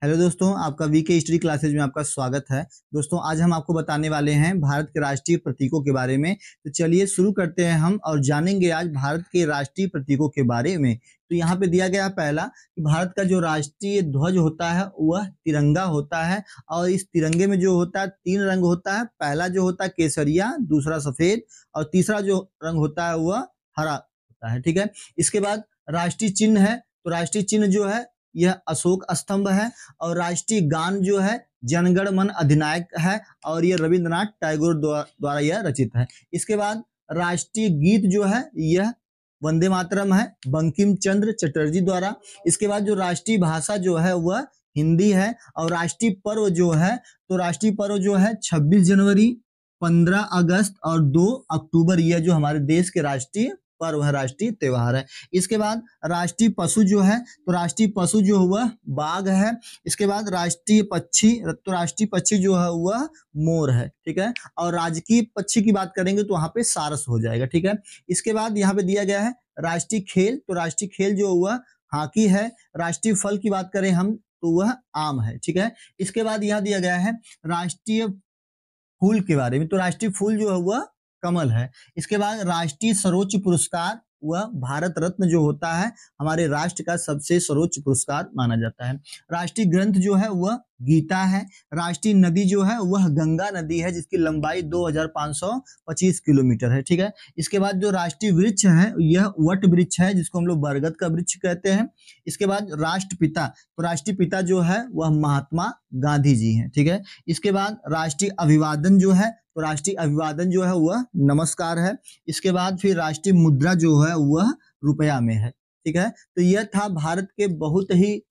Hello दोस्तों, आपका VK history classes में आपका स्वागत है। दोस्तों आज हम आपको बताने वाले हैं भारत के राष्ट्रीय प्रतीकों के बारे में। तो चलिए शुरू करते हैं हम और जानेंगे आज भारत के राष्ट्रीय प्रतीकों के बारे में। तो यहाँ पे दिया गया पहला कि भारत का जो राष्ट्रीय ध्वज होता है वह तिरंगा होता है और इस तिरंगे में जो होता है 3 रंग होता है। पहला जो होता है केसरिया, दूसरा सफेद और तीसरा जो रंग होता है वह हरा होता है। ठीक है, इसके बाद राष्ट्रीय चिन्ह है। तो राष्ट्रीय चिन्ह जो है यह अशोक स्तंभ है और राष्ट्रीय गान जो है जनगण मन अधिनायक है और यह रविंद्रनाथ टैगोर द्वारा यह रचित है। इसके बाद राष्ट्रीय गीत जो है यह वंदे मातरम है बंकिम चंद्र चटर्जी द्वारा। इसके बाद जो राष्ट्रीय भाषा जो है वह हिंदी है और राष्ट्रीय पर्व जो है तो राष्ट्रीय पर्व जो है 26 जनवरी, 15 अगस्त और 2 अक्टूबर, यह जो हमारे देश के राष्ट्रीय पर्व है, राष्ट्रीय त्योहार है। इसके बाद राष्ट्रीय पशु जो है तो राष्ट्रीय पशु जो हुआ बाघ है। इसके बाद राष्ट्रीय पक्षी तो राष्ट्रीय पक्षी जो है वह मोर है। ठीक है, और राजकीय पक्षी की बात करेंगे तो वहां पे सारस हो जाएगा। ठीक है, इसके बाद यहाँ पे दिया गया है राष्ट्रीय खेल। तो राष्ट्रीय खेल जो हुआ हॉकी है। राष्ट्रीय फल की बात करें हम तो वह आम है। ठीक है, इसके बाद यहाँ दिया गया है राष्ट्रीय फूल के बारे में। तो राष्ट्रीय फूल जो है वह कमल है। इसके बाद राष्ट्रीय सर्वोच्च पुरस्कार वह भारत रत्न जो होता है हमारे राष्ट्र का सबसे सर्वोच्च पुरस्कार माना जाता है। राष्ट्रीय ग्रंथ जो है वह गीता है। राष्ट्रीय नदी जो है वह गंगा नदी है जिसकी लंबाई 2525 किलोमीटर है। ठीक है, इसके बाद जो राष्ट्रीय वृक्ष है यह वट वृक्ष है जिसको हम लोग बरगद का वृक्ष कहते हैं। इसके बाद राष्ट्रपिता तो राष्ट्रीय पिता जो है वह महात्मा गांधी जी हैं। ठीक है, इसके बाद राष्ट्रीय अभिवादन जो है तो राष्ट्रीय अभिवादन जो है वह नमस्कार है। इसके बाद फिर राष्ट्रीय मुद्रा जो है वह रुपया में है। ठीक है, तो यह था भारत के बहुत ही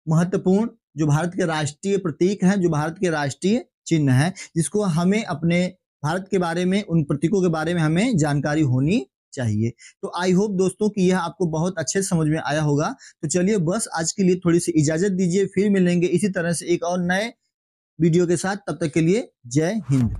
महत्वपूर्ण जो भारत के राष्ट्रीय प्रतीक हैं, जो भारत के राष्ट्रीय चिन्ह हैं, जिसको हमें अपने भारत के बारे में, उन प्रतीकों के बारे में हमें जानकारी होनी चाहिए। तो आई होप दोस्तों कि यह आपको बहुत अच्छे समझ में आया होगा। तो चलिए बस आज के लिए थोड़ी सी इजाजत दीजिए, फिर मिलेंगे इसी तरह से एक और नए वीडियो के साथ। तब तक के लिए जय हिंद।